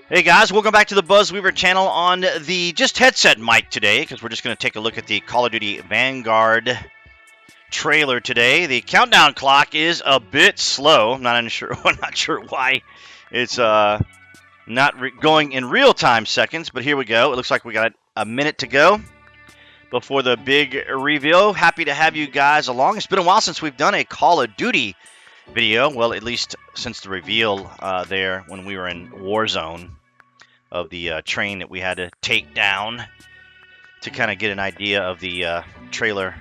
Hey guys, welcome back to the BuzWeaver channel on the just headset mic today, because we're just going to take a look at the Call of Duty Vanguard trailer today. The countdown clock is a bit slow. I'm not sure why it's not going in real time seconds, but here we go. It looks like we got a minute to go before the big reveal. Happy to have you guys along. It's been a while since we've done a Call of Duty video. Well, at least since the reveal there when we were in Warzone of the train that we had to take down to kind of get an idea of the trailer,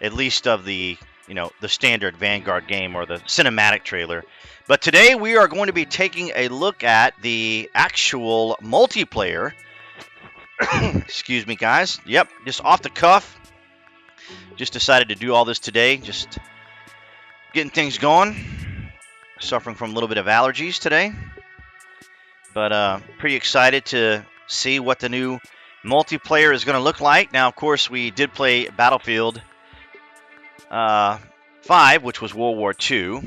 at least of the the standard Vanguard game or the cinematic trailer. But today we are going to be taking a look at the actual multiplayer. Excuse me, guys. Yep, just off the cuff. Just decided to do all this today. Just getting things going. Suffering from a little bit of allergies today. But pretty excited to see what the new multiplayer is going to look like. Now, of course, we did play Battlefield 5, which was World War II.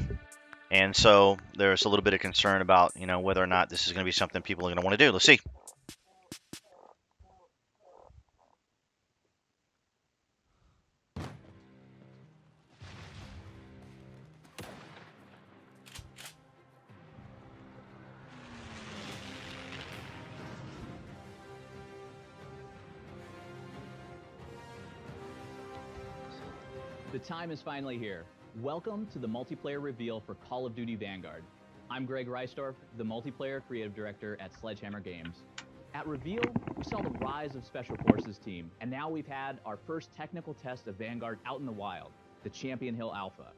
And so there's a little bit of concern about, whether or not this is going to be something people are going to want to do. Let's see. The time is finally here. Welcome to the multiplayer reveal for Call of Duty Vanguard. I'm Greg Reisdorf, the multiplayer creative director at Sledgehammer Games. At reveal, we saw the rise of Special Forces team, and now we've had our first technical test of Vanguard out in the wild, the Champion Hill Alpha.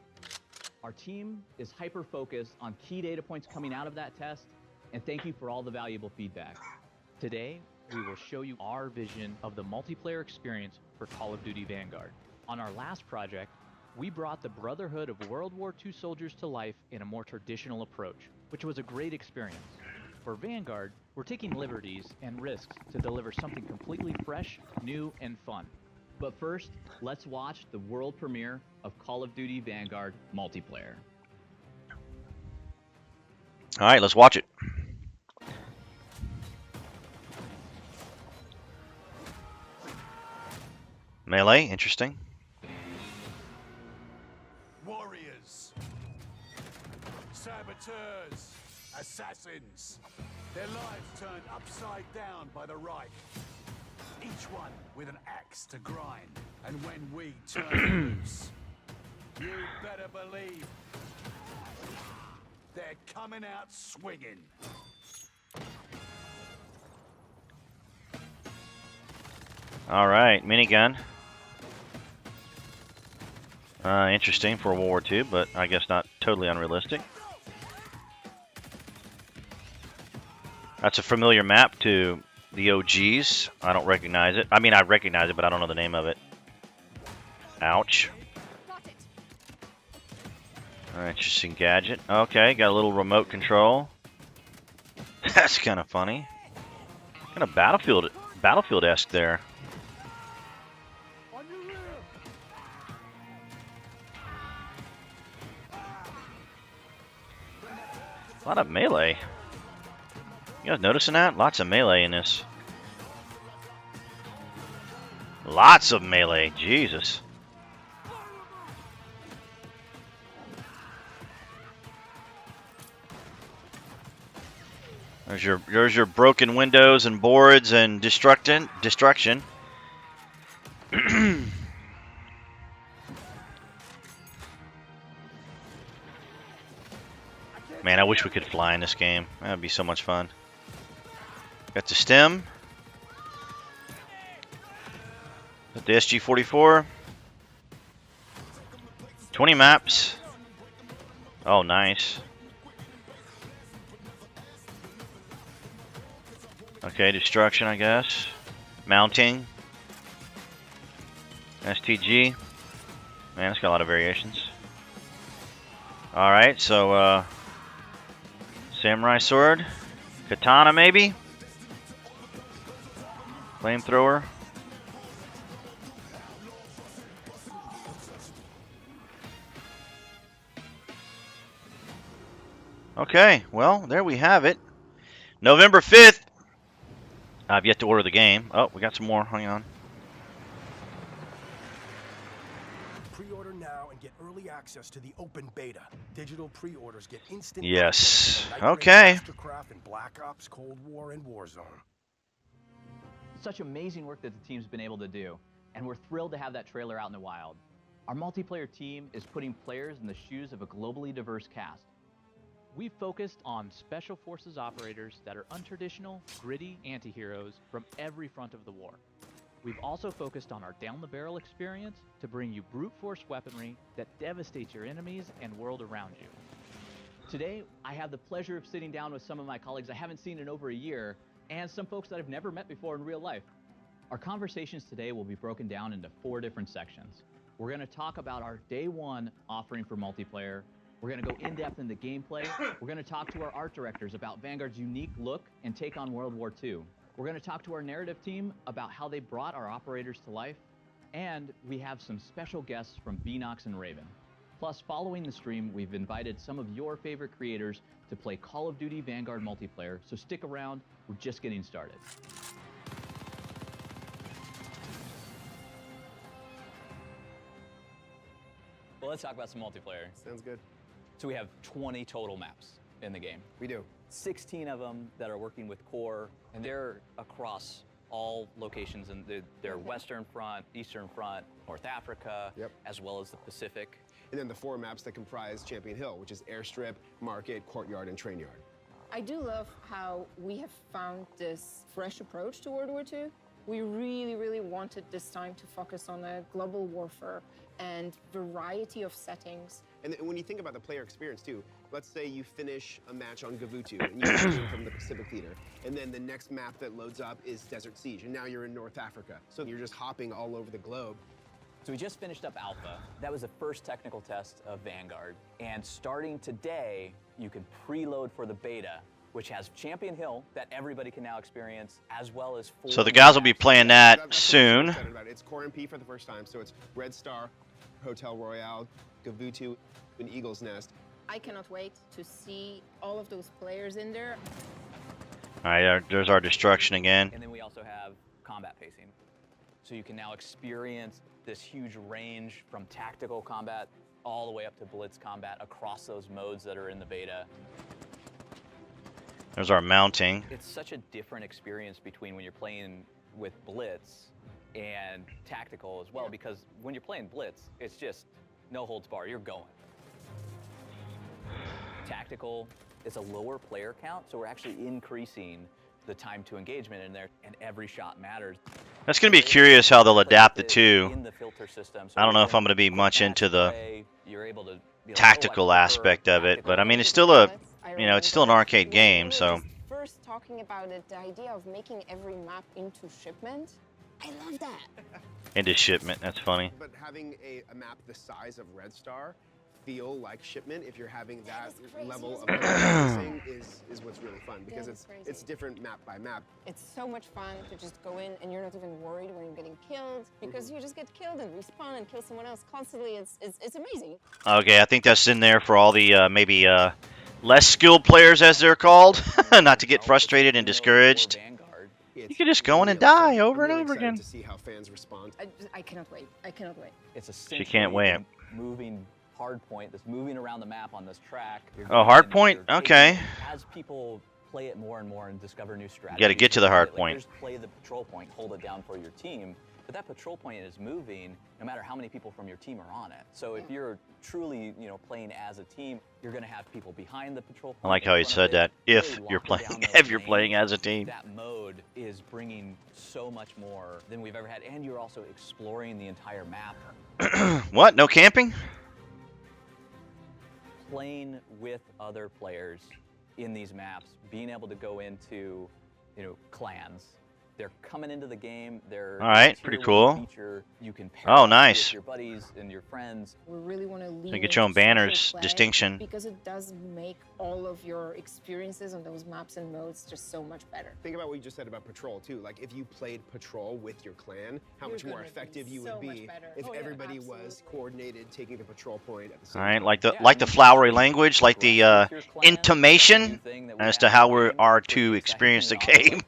Our team is hyper-focused on key data points coming out of that test, and thank you for all the valuable feedback. Today, we will show you our vision of the multiplayer experience for Call of Duty Vanguard. On our last project, we brought the Brotherhood of World War II soldiers to life in a more traditional approach, which was a great experience. For Vanguard, we're taking liberties and risks to deliver something completely fresh, new, and fun. But first, let's watch the world premiere of Call of Duty Vanguard multiplayer. All right, let's watch it. Melee, interesting. Warriors, saboteurs, assassins, their lives turned upside down by the Reich. Each one with an axe to grind, and when we turn loose, you better believe they're coming out swinging. All right, minigun. Interesting for World War II, but I guess not totally unrealistic. That's a familiar map to the OGs. I don't recognize it. I mean, I recognize it, but I don't know the name of it. Ouch. Interesting gadget. Okay, got a little remote control. That's kind of funny. Kind of Battlefield-esque there. A lot of melee. You guys noticing that? Lots of melee in this. Lots of melee. Jesus. There's your broken windows and boards and destruction. Man, I wish we could fly in this game. That would be so much fun. Got the stem. Got the SG-44. 20 maps. Oh, nice. Okay, destruction, I guess. Mounting. STG. Man, it's got a lot of variations. Alright, so, samurai sword. Katana, maybe? Flamethrower. Okay, well, there we have it. November 5th, I've yet to order the game. Oh, we got some more. Hang on. Pre-order now and get early access to the open beta. Digital pre-orders get instant. Yes. access to Nightmare, Okay. Mastercraft, and Black Ops, Cold War, and Warzone. Such amazing work that the team's been able to do, and we're thrilled to have that trailer out in the wild. Our multiplayer team is putting players in the shoes of a globally diverse cast. We've focused on special forces operators that are untraditional, gritty anti-heroes from every front of the war. We've also focused on our down-the-barrel experience to bring you brute force weaponry that devastates your enemies and world around you. Today, I have the pleasure of sitting down with some of my colleagues I haven't seen in over a year, and some folks that I've never met before in real life. Our conversations today will be broken down into 4 different sections. We're going to talk about our day 1 offering for multiplayer. We're going to go in-depth into gameplay. We're going to talk to our art directors about Vanguard's unique look and take on World War II. We're going to talk to our narrative team about how they brought our operators to life. And we have some special guests from Beanox and Raven. Plus, following the stream, we've invited some of your favorite creators to play Call of Duty Vanguard multiplayer, so stick around, we're just getting started. Well, let's talk about some multiplayer. Sounds good. So we have 20 total maps in the game. We do. 16 of them that are working with core, and they're across all locations in their Western Front, Eastern Front, North Africa, Yep. as well as the Pacific. And then the 4 maps that comprise Champion Hill, which is Airstrip, Market, Courtyard, and Train Yard. I do love how we have found this fresh approach to World War II. We really, really wanted this time to focus on a global warfare and variety of settings. And when you think about the player experience too, let's say you finish a match on Gavutu and you came from the Pacific Theater, and then the next map that loads up is Desert Siege, and now you're in North Africa. So you're just hopping all over the globe. So we just finished up Alpha. That was the first technical test of Vanguard. And starting today, you can preload for the beta, which has Champion Hill that everybody can now experience, as well as 4 So the guys will be playing that That's what I'm soon. excited about. It's Core MP for the first time, so it's Red Star, Hotel Royale, Gavutu, and Eagle's Nest. I cannot wait to see all of those players in there. All right, there's our destruction again. And then we also have combat pacing. So you can now experience this huge range from tactical combat all the way up to blitz combat across those modes that are in the beta. There's our mounting. It's such a different experience between when you're playing with blitz and tactical as well, because when you're playing blitz, it's just no holds barred, you're going. Tactical is a lower player count, so we're actually increasing the time to engagement in there, and every shot matters. That's going to be curious how they'll adapt the two. In the filter system, so I don't know you if I'm can going to be much quick into match the play, you're able to be like, tactical oh, I prefer aspect of it, tactical. but I mean, it's still a, you know, it's still an arcade game, so. First talking about it, the idea of making every map into shipment, I love that. Into shipment, that's funny. But having a map the size of Red Star feel like shipment, if you're having that is crazy, level of isn't it? practicing, is what's really fun, because That is crazy. it's different map by map. It's so much fun to just go in and you're not even worried when you're getting killed, because you just get killed and respawn and kill someone else constantly. It's amazing. Okay, I think that's in there for all the maybe less skilled players, as they're called, not to get frustrated and discouraged. You can just go in and die over and over again. To see how fans respond. I cannot wait. I cannot wait. It's a She can't wait. moving hard point that's moving around the map on this track. You're Oh, going hard in, point? you're Okay. taking- As people play it more and more and discover new strategies. gotta get to the hard like, point. Just play the patrol point, hold it down for your team. But that patrol point is moving no matter how many people from your team are on it. So if you're truly, playing as a team, you're going to have people behind the patrol point. I like in how he front said of it, that. If really you're locking playing, down those if you're playing lanes. as a team. That mode is bringing so much more than we've ever had, and you're also exploring the entire map. What? No camping? Playing with other players in these maps, being able to go into, clans. They're coming into the game. They're All right, tier pretty 1 cool. feature. You can pair Oh, up nice. with your buddies and your friends. We really want to lean get your own into social banners, play distinction. because it does make all of your experiences on those maps and modes just so much better. Think about what you just said about Patrol too. Like if you played Patrol with your clan, how You're much more gonna be effective you so would much be better. if Oh, yeah, everybody was absolutely. coordinated taking the patrol point at the same All right, time. like the Yeah, like I the mean, flowery you language, like the progress with your clan. intimation New thing that we as have to in how the we game are is pretty to exciting experience the and also game.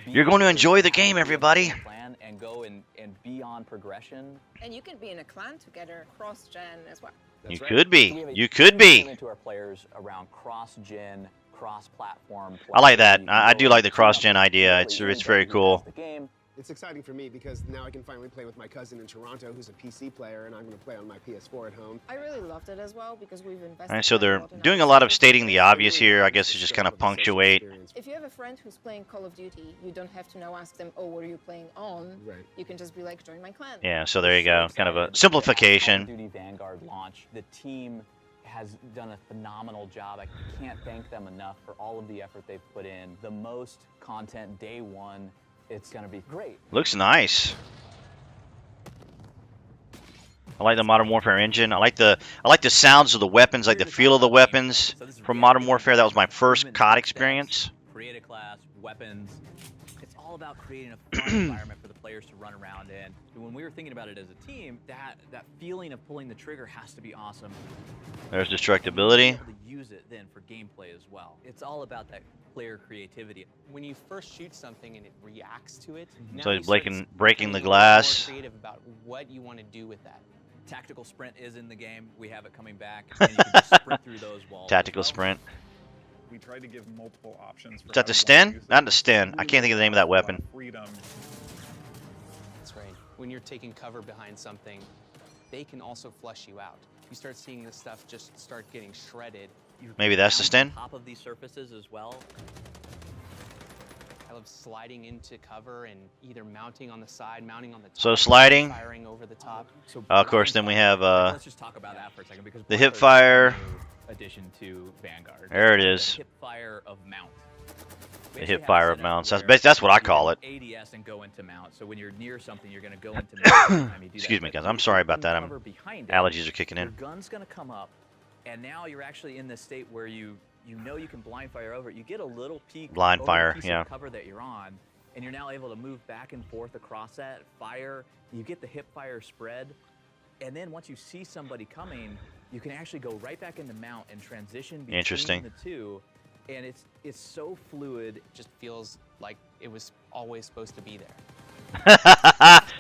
You're going to enjoy the game, everybody. Plan and go and be on progression. And you can be in a clan together cross-gen as well. You right. could So we be. have a You could huge be. commitment to our players around cross-gen, cross-platform. I like that. play. I do like the You can cross-gen idea. really It's anybody very who cool. does the game. It's exciting for me because now I can finally play with my cousin in Toronto who's a PC player, and I'm going to play on my PS4 at home. I really loved it as well because we've invested. Alright, so quite they're lot in doing our a lot of social stating the experience. obvious here, I guess, to just kind of punctuate. If you have a friend who's playing Call of Duty, you don't have to now ask them, oh, what are you playing on? Right. You can just be like, join my clan. Yeah, so there you go. Kind of a Excited. simplification. Call of Duty Vanguard launch. The team has done a phenomenal job. I can't thank them enough for all of the effort they've put in. The most content day one. It's going to be great. Looks nice. I like the Modern Warfare engine. I like the sounds of the weapons, like the feel of the weapons from Modern Warfare. That was my first COD experience. Create a class, weapons. It's all about creating a fun environment for the players to run around in. And when we were thinking about it as a team, that feeling of pulling the trigger has to be awesome. There's Be destructibility. able to use it then for gameplay as well. It's all about that player creativity. When you first shoot something and it reacts to it, now So you he's start breaking the becoming a little glass. more creative about what you want to do with that. Tactical sprint is in the game. We have it coming back. And you can just sprint through those walls. Tactical as well. sprint. We tried to give multiple options. Is that the Sten? Not the Sten. I can't think of the name of that weapon. Freedom. That's right. When you're taking cover behind something, they can also flush you out. You start seeing this stuff just start getting shredded. You Maybe that's the mount Sten? on top of these surfaces as well. I love sliding into cover and either mounting on the side, mounting on the top. So sliding. Firing over the top. So Of course, then we have let's just talk about that for a second because the Blizzard hip fire. is a new addition to Vanguard. There it The is. hip fire of mount. The hip fire of mounts. That's what I call it. ADS and go into mount. So when you're near something, you're going to go into mount. every time you do that. Excuse me, But guys. I'm if sorry you about that. cover behind it, Allergies are kicking your in. gun's going to come up, and now you're actually in this state where you know you can blind fire over it. You get a little peek Blind over fire, the piece yeah. of cover that you're on, and you're now able to move back and forth across that fire. You get the hip fire spread, and then once you see somebody coming, you can actually go right back into mount and transition between Interesting. the two. And it's so fluid. It just feels like it was always supposed to be there.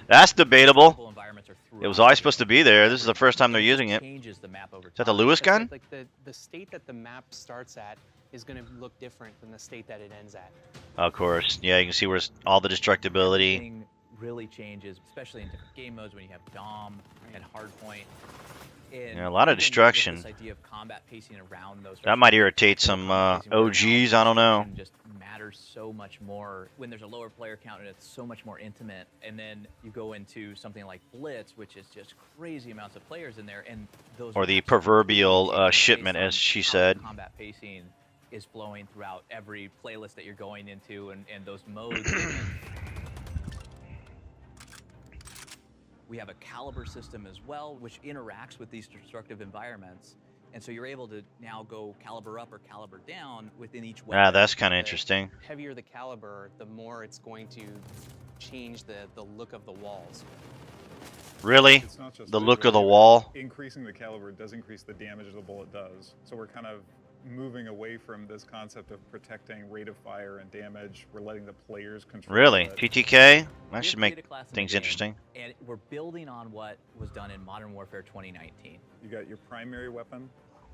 That's debatable. Multiple environments are It was throughout always the supposed to game. be there. This is the first time they're using it. Changes the map over Is that the time. Lewis That's gun? right, like the state that the map starts at is going to look different than the state that it ends at. Of course. Yeah, you can see where all the destructibility. Everything really changes, especially in different game modes when you have Dom and Hardpoint. And Yeah, a lot of even with destruction. This idea of combat pacing around those That might irritate some OGs. I don't know. just matters so much more when there's a lower player count and it's so much more intimate. And then you go into something like Blitz, which is just crazy amounts of players in there, and those Or the maps are proverbial, completely changed shipment, based as on she how said. Combat pacing is flowing throughout every playlist that you're going into, and those modes. We have a caliber system as well, which interacts with these destructive environments. And so you're able to now go caliber up or caliber down within each weapon. Ah, that's kind of The interesting. heavier the caliber, the more it's going to change the look of the walls. Really? It's not just The look of the visually, wall? Increasing the caliber does increase the damage the bullet does. So we're kind of moving away from this concept of protecting rate of fire and damage. We're letting the players control Really? it. TTK? We That have should created make a class in the things game, interesting. And we're building on what was done in Modern Warfare 2019. You got your primary weapon,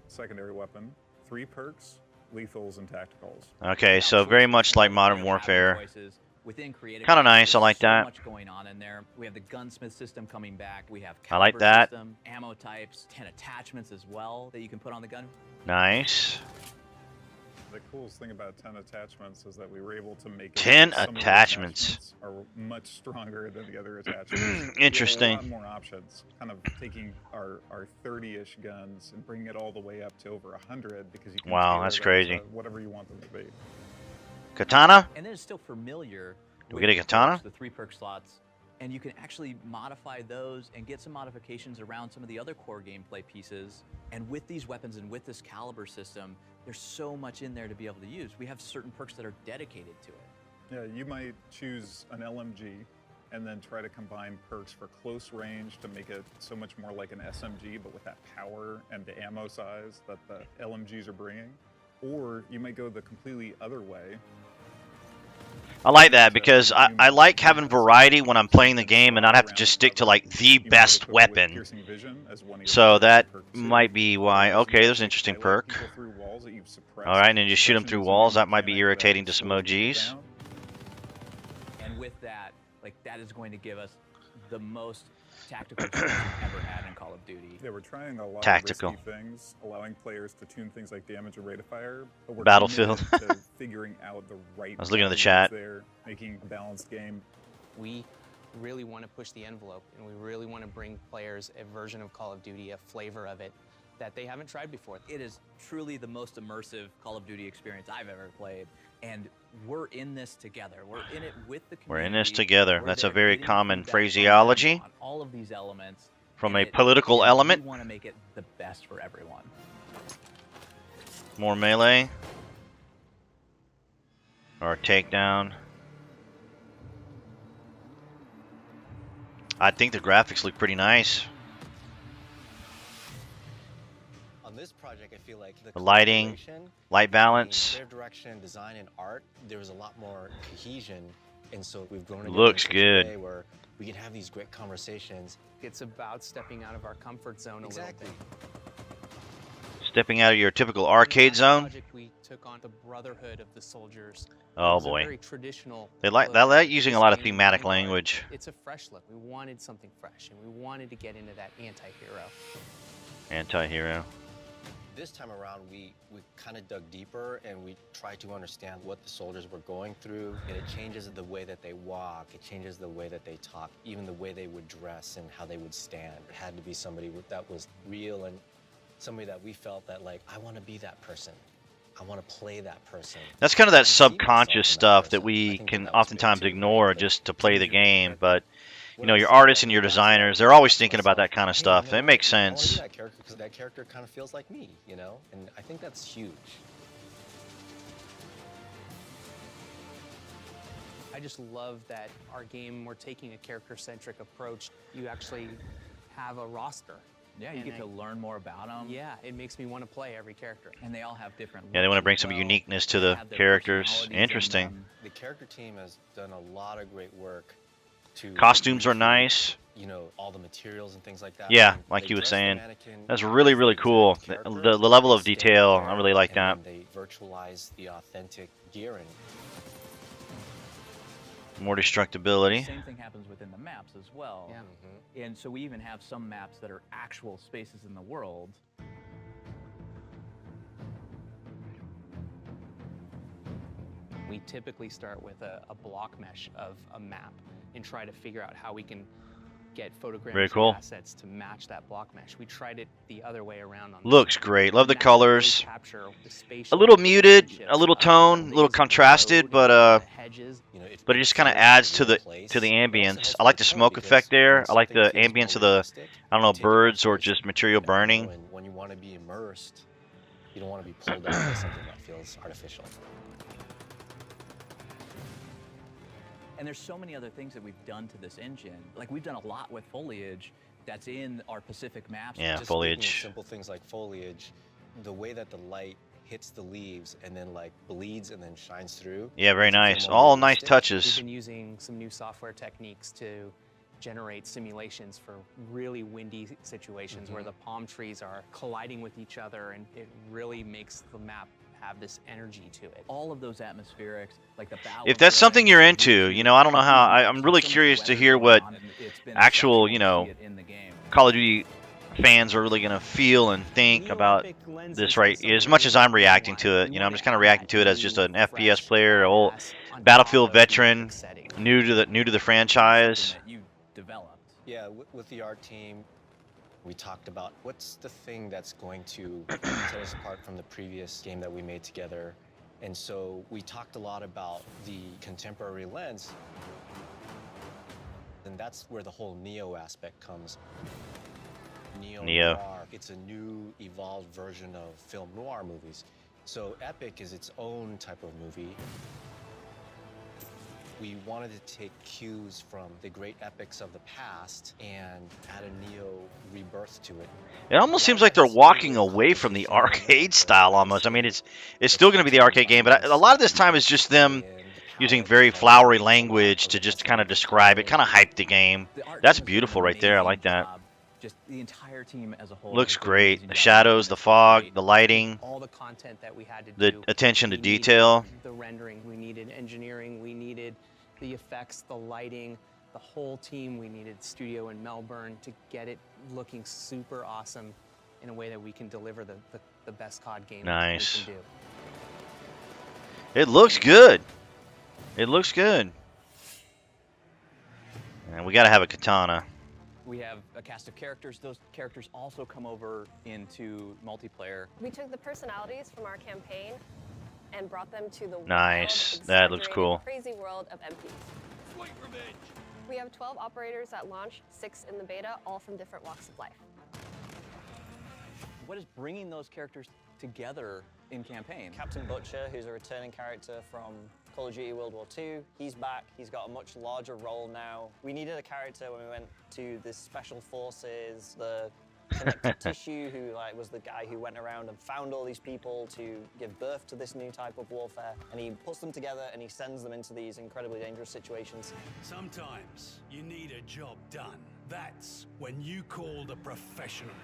secondary weapon, 3 perks, lethals, and tacticals. Okay, so very much like Modern Player Warfare. pattern choices within creative Kinda classes. nice, I like There's that. So much going on in there. We have the gunsmith system coming back. We have I like caliber that. system, ammo types, 10 attachments as well that you can put on the gun. Nice. The coolest thing about 10 attachments is that we were able to make it 10 so some of the attachments. are much stronger than the other attachments. Interesting. We have a lot more options. Kind of taking our 30-ish guns and bringing it all the way up to over 100 because you can Wow, tailor that's them crazy. to whatever you want them to be. Katana? And then it's still familiar. Do we with get a katana? perks, the 3 perk slots, and you can actually modify those and get some modifications around some of the other core gameplay pieces. And with these weapons and with this caliber system, there's so much in there to be able to use. We have certain perks that are dedicated to it. Yeah, you might choose an LMG and then try to combine perks for close range to make it so much more like an SMG, but with that power and the ammo size that the LMGs are bringing. Or you might go the completely other way I like that because I like having variety when I'm playing the game and not have to just stick to like the best weapon. So that might be why. Okay, there's an interesting perk. All right, and then you shoot them through walls. That might be irritating to some OGs. And with that, like that is going to give us the most tactical choice we've ever had in Call of Duty. They were trying a lot Tactical. of risky things, allowing players to tune things like damage and rate of fire. But we're Battlefield. committed to figuring out the right. I was looking at the balance chat. there, making a balanced game. We really want to push the envelope, and we really want to bring players a version of Call of Duty, a flavor of it that they haven't tried before. It is truly the most immersive Call of Duty experience I've ever played, and we're in this together. We're in it with the community. We're in this together. We're That's a there very getting common feedback phraseology on all of these elements. from and a political we element. want to make it the best for everyone. More melee. Or takedown. I think the graphics look pretty nice. On this project, I feel like The lighting, collaboration light between balance. their direction, design, and art, there was a lot more cohesion, and so we've grown. together Looks in such a good. way where we can have these great conversations. It's about stepping out of our comfort zone Exactly. a little bit. Stepping out of your typical In arcade that zone. project, we took on the Brotherhood of the Soldiers. Oh It was a boy. very traditional They like look. using a lot of This game, thematic Vanguard, language. It's a fresh look. We wanted something fresh, and we wanted to get into that anti-hero. Anti-hero. This time around, we kind of dug deeper and we tried to understand what the soldiers were going through. And it changes the way that they walk, it changes the way that they talk, even the way they would dress and how they would stand. It had to be somebody that was real and somebody that we felt that, like, I want to be that person. I want to play that person. That's kind of that I see myself in subconscious that stuff that person. I we think can that was big oftentimes too, ignore right? just to play the Like, game. But you when know, I your see artists that and your person, designers, I they're always ask thinking about myself, that kind of hey, stuff. you know It makes what? I wanna be sense. that character because that character kind of feels like me, you know? And I think that's huge. I just love that our game, we're taking a character-centric approach. You actually have a roster. Yeah, you And get to learn more about them. Yeah, it makes me want to play every character. And they all have different. Yeah, they looks want to bring as some well. uniqueness to They the have their characters. personalities in Interesting. them. The character team has done a lot of great work to Costumes are include, nice. you know, all the materials and things like that. Yeah, And like they you were dress the saying. mannequin That's as really, really the cool. exact The characters, level they of stay detail, I there, really like that. and then they virtualize the authentic gearing. More destructibility. Same thing happens within the maps as well. Yeah. And so we even have some maps that are actual spaces in the world. We typically start with a block mesh of a map and try to figure out how we can get photographic Very cool. assets to match that block mesh. We tried it the other way around on this Looks map. great. Love the And that really colors. capture the A spatial little muted, relationships a little of the tone, a little buildings, the contrasted, road, but the hedges. You know, it just kind of adds to the ambience. I like the smoke effect there. I like the ambience of the, I don't know, birds or just material burning. And when you want to be immersed, you don't want to be pulled out by something that feels artificial. And there's so many other things that we've done to this engine. Like we've done a lot with foliage that's in our Pacific maps. Yeah, Just foliage. speaking of simple things like foliage, the way that the light hits the leaves and then like bleeds and then shines through. Yeah, very makes it feel nice. more All nice realistic. We've touches. been using some new software techniques to generate simulations for really windy situations where the palm trees are colliding with each other, and it really makes the map have this energy to it. All of those atmospherics, like the balance. If that's something you're into, you know, I don't know how. I'm really curious to hear what actual, you know, Call of Duty fans are really going to feel and think about this, right? As much as I'm reacting to it, you know, I'm just kind of reacting to it as just an FPS player, an old Battlefield veteran, new to the franchise. That you developed. Yeah, with the art team, we talked about what's the thing that's going to set us apart from the previous game that we made together. And so we talked a lot about the contemporary lens. And that's where the whole Neo aspect comes. Neo. Noir, it's a new, evolved version of film noir movies. So Epic is its own type of movie. We wanted to take cues from the great epics of the past and add a Neo rebirth to it. It almost seems like they're walking away from the arcade style almost. I mean, it's still going to be the arcade game, but a lot of this time is just them, using very flowery language to just kind of describe it, kind of hype the game. The art That's team has done beautiful an right there. I amazing like that. job. Just the entire team as a whole. Looks has been great. amazing The job. shadows, the It's fog, great. the lighting, All the content that we had to the do. attention to we needed detail. The rendering, we needed engineering, we needed the effects, the lighting, the whole team. We needed studio in Melbourne to get it looking super awesome in a way that we can deliver the best COD game Nice. we can do. It looks good. It looks good. And we got to have a katana. We have a cast of characters. Those characters also come over into multiplayer. We took the personalities from our campaign and brought them to the Nice. wild, That looks exaggerated, cool. crazy world of MPs. Sweet revenge. We have 12 operators at launch, 6 in the beta, all from different walks of life. What is bringing those characters together in campaign? Captain Butcher, who's a returning character from Call of Duty World War II, he's back. He's got a much larger role now. We needed a character when we went to the Special Forces, the connective tissue, who was the guy who went around and found all these people to give birth to this new type of warfare. And he puts them together and he sends them into these incredibly dangerous situations. Sometimes you need a job done. That's when you call the professionals.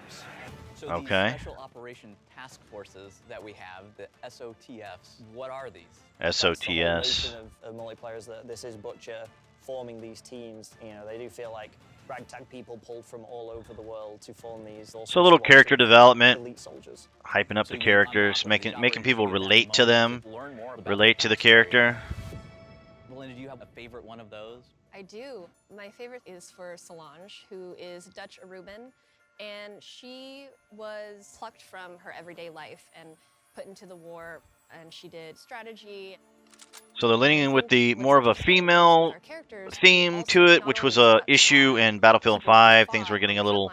So Okay. these special operation task forces that we have, the SOTFs, what are these? That's the whole SOTS. notion of multiplayer, that this is Butcher forming these teams. You know, they do feel like ragtag people pulled from all over the world to form these. So a little character development, elite soldiers. hyping up So the you characters, unlock these making people operators, you get that relate to them, moment to learn more about relate to the backstory. character. Melinda, do you have a favorite one of those? I do. My favorite is for Solange, who is Dutch Aruban, and she was plucked from her everyday life and put into the war, and she did strategy. So they're leaning in with the more of a female theme to it, which was a issue in Battlefield 5. Things were getting a little,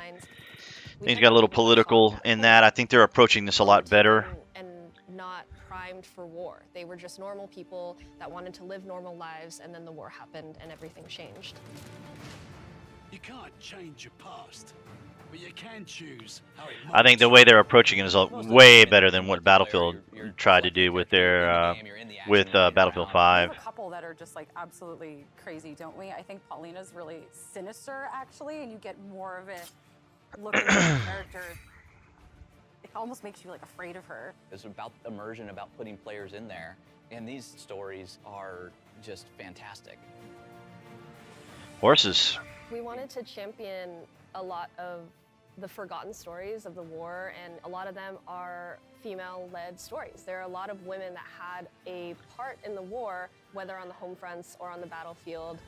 things got a little political in that. I think they're approaching this a lot better. And not primed for war. They were just normal people that wanted to live normal lives, and then the war happened and everything changed. You can't change your past, but you can choose how it I think the way they're approaching it is way better than what Battlefield tried to do with their Battlefield We 5. have a couple that are just like absolutely crazy, don't we? I think Paulina's really sinister, actually, and you get more of a look at the character. It almost makes you like afraid of her. It's about immersion, about putting players in there, and these stories are just fantastic. Horses. We wanted to champion a lot of the forgotten stories of the war, and a lot of them are female-led stories. There are a lot of women that had a part in the war, whether on the home fronts or on the battlefield.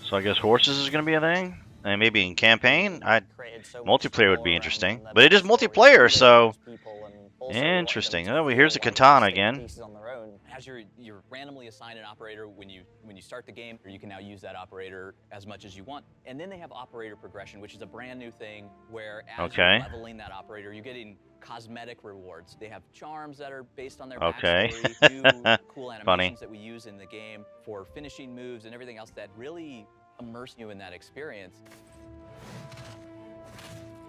So I guess horses is going to be a thing? And maybe in campaign? Multiplayer would be interesting. But it is multiplayer, so... Interesting. Oh, well, here's a katana again. As you're randomly assigned an operator when you start the game, you can now use that operator as much as you want. And then they have operator progression, which is a brand new thing where as you're leveling that operator, you're getting cosmetic rewards. They have charms that are based on their backstory, new cool animations that we use in the game for finishing moves and everything else that really immerse you in that experience.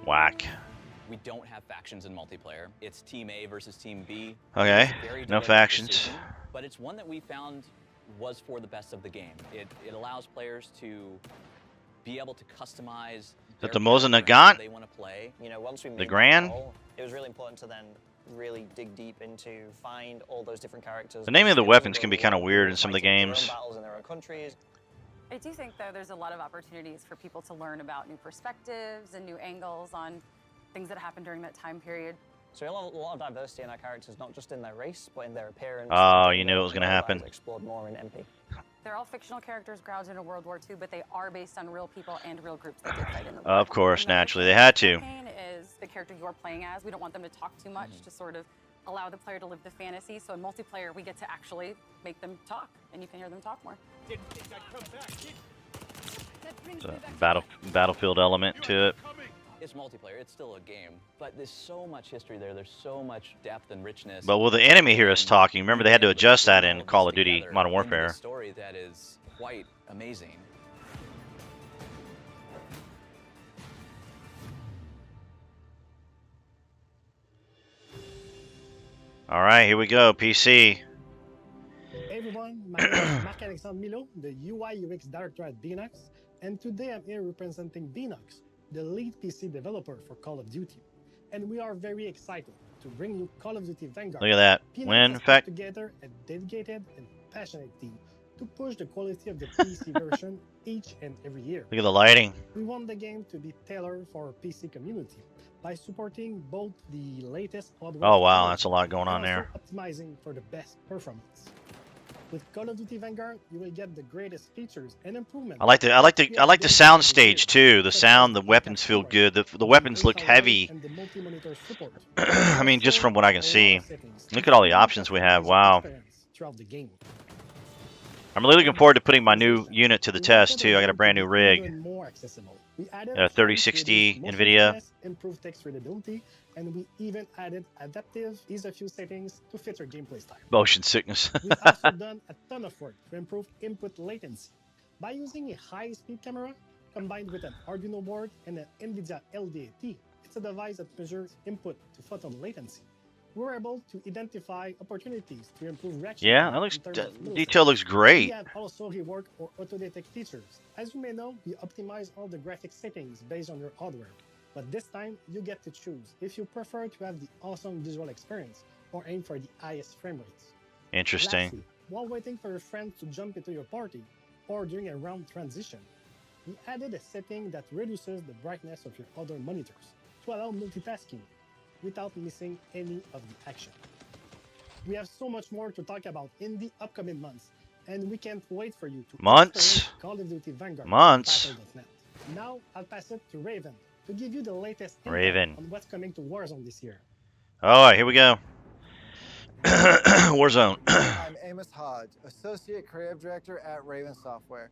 Whack. We don't have factions in multiplayer. It's Team A versus Team B. Okay, It's a very no deliberate factions. decision, but it's one that we found was for the best of the game. It allows players to be able to customize Is that the character and how Mosin they want to play. You know, once we made The that Grand? goal, it was really important to then really dig deep into find all those different characters. The naming of the skills weapons that can be we kind of want, weird in people some of the fighting their own games. battles in their own countries. I do think, though, there's a lot of opportunities for people to learn about new perspectives and new angles on things that happened during that time period. So a lot of diversity in our characters, not just in their race, but in their appearance. Oh, and you knew it was going to happen. Explored more in MP. They're all fictional characters grounded in World War II, but they are based on real people and real groups that did fight in the war. Of course, Another naturally, thing they had with to. campaign is the character you're playing as. We don't want them to talk too much to sort of allow the player to live the fantasy. So in multiplayer, we get to actually make them talk, and you can hear them talk more. It's a battlefield element to it. It's multiplayer, it's still a game, but there's so much history there, there's so much depth and richness. But will the enemy hear us talking? Remember, they had to adjust that in Call of Duty Modern Into Warfare. a story that is quite amazing. All right, here we go. PC. everyone, my name is Marc-Alexandre Milo, the UI UX Director at Beanox, and today I'm here representing Beanox, the lead PC developer for Call of Duty. And we are very excited to bring you Call of Duty Vanguard. Look at that. Beanox When, in has put fact, together a dedicated and passionate team to push the quality of the PC version each and every year. look at the lighting. We want the game to be tailored for our PC community by supporting both the latest hardware Oh, wow. technology That's a lot going on and there. also optimizing for the best performance. With Call of Duty Vanguard, you will get the greatest features and improvements. I like the sound stage too. The sound, the weapons feel good. The weapons look heavy. I mean, just from what I can see. Look at all the options we have. Wow. I'm really looking forward to putting my new unit to the test too. I got a brand new rig. 3060 NVIDIA. Improved text readability, and we even added adaptive ease of use settings to fit your gameplay style. Motion sickness. We've also done a ton of work to improve input latency. By using a high-speed camera combined with an Arduino board and an NVIDIA LDAT, it's a device that measures input to photon latency. We're able to identify opportunities to improve reaction. Yeah, that looks detail looks great. We have also reworked our auto-detect features. As you may know, we optimize all the graphics settings based on your hardware. But this time, you get to choose if you prefer to have the awesome visual experience or aim for the highest frame rates. Interesting. Lastly, while waiting for your friends to jump into your party or during a round transition, we added a setting that reduces the brightness of your other monitors to allow multitasking without missing any of the action. We have so much more to talk about in the upcoming months, and we can't wait for you to Months. Call of Duty Vanguard. Months. Now I'll pass it to Raven to give you the latest Raven on what's coming to Warzone this year. All right, here we go. Warzone. I'm Amos Hodge, Associate Creative Director at Raven Software.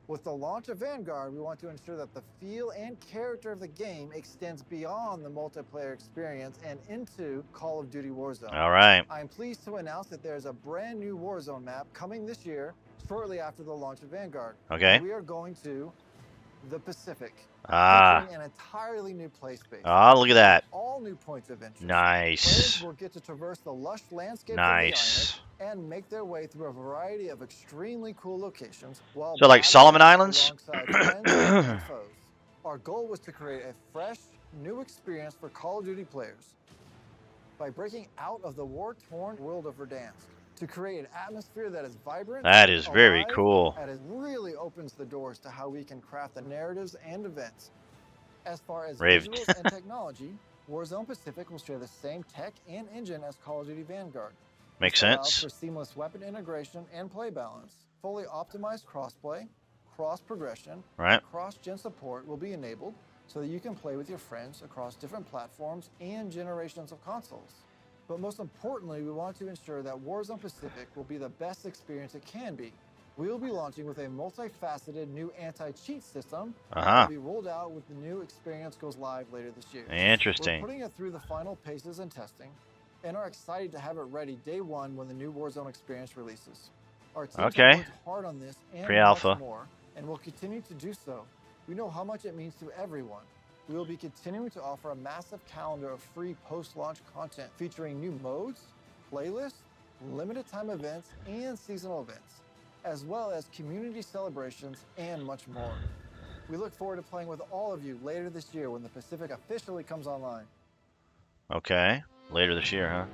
With the launch of Vanguard, we want to ensure that the feel and character of the game extends beyond the multiplayer experience and into Call of Duty Warzone. All right. I'm pleased to announce that there's a brand new Warzone map coming this year, shortly after the launch of Vanguard. Okay. We are going to the Pacific. Ah. An entirely new play space. Ah, look at that. All new points of interest. Nice. Players will get to traverse the lush landscape Nice. of the island and make their way through a variety of extremely cool locations while So like Solomon Islands? alongside friends and foes. Our goal was to create a fresh, new experience for Call of Duty players by breaking out of the war-torn world of Verdansk to create an atmosphere that is vibrant. That is very alive, cool. and it really opens the doors to how we can craft the narratives and events. As far as Raven. visuals and technology, Warzone Pacific will share the same tech and engine as Call of Duty Vanguard. Makes This allows sense. for seamless weapon integration and play balance. Fully optimized crossplay, cross progression, Right. cross-gen support will be enabled so that you can play with your friends across different platforms and generations of consoles. But most importantly, we want to ensure that Warzone Pacific will be the best experience it can be. We will be launching with a multifaceted new anti-cheat system that will be rolled out with the new experience goes live later this year. Interesting. We're putting it through the final paces and testing, and are excited to have it ready day one when the new Warzone experience releases. Our team Okay. worked hard on this and Pre-alpha. much more, and will continue to do so. We know how much it means to everyone. We will be continuing to offer a massive calendar of free post-launch content featuring new modes, playlists, limited time events, and seasonal events, as well as community celebrations and much more. We look forward to playing with all of you later this year when the Pacific officially comes online. Okay. Later this year, huh?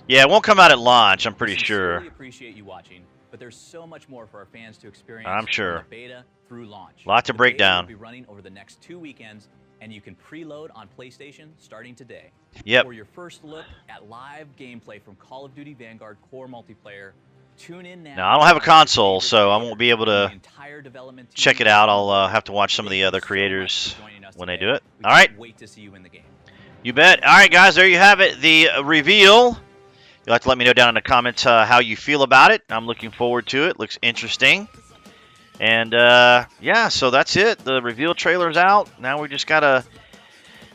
Yeah, it won't come out at launch, I'm pretty sure. We appreciate you watching, but there's so much more for our fans to experience. I'm sure. From the beta through launch. Lot to The break beta down. will be running over the next 2 weekends, and you can preload on PlayStation starting today. Yep. For your first look at live gameplay from Call of Duty Vanguard Core Multiplayer, tune in now. Now, I don't have a console, so I won't be able to entire development team check it out. I'll have to watch some of the other creators when they do it. All right. Wait to see you in the game. You bet. All right, guys, there you have it. The reveal. You'll have to let me know down in the comments how you feel about it. I'm looking forward to it. Looks interesting. And, yeah, so that's it. The reveal trailer's out. Now we just got to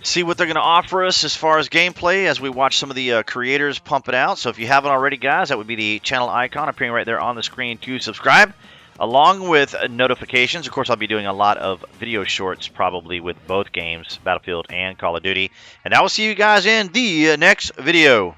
see what they're going to offer us as far as gameplay as we watch some of the creators pump it out. So if you haven't already, guys, that would be the channel icon appearing right there on the screen to subscribe, along with notifications. Of course, I'll be doing a lot of video shorts probably with both games, Battlefield and Call of Duty. And I will see you guys in the next video.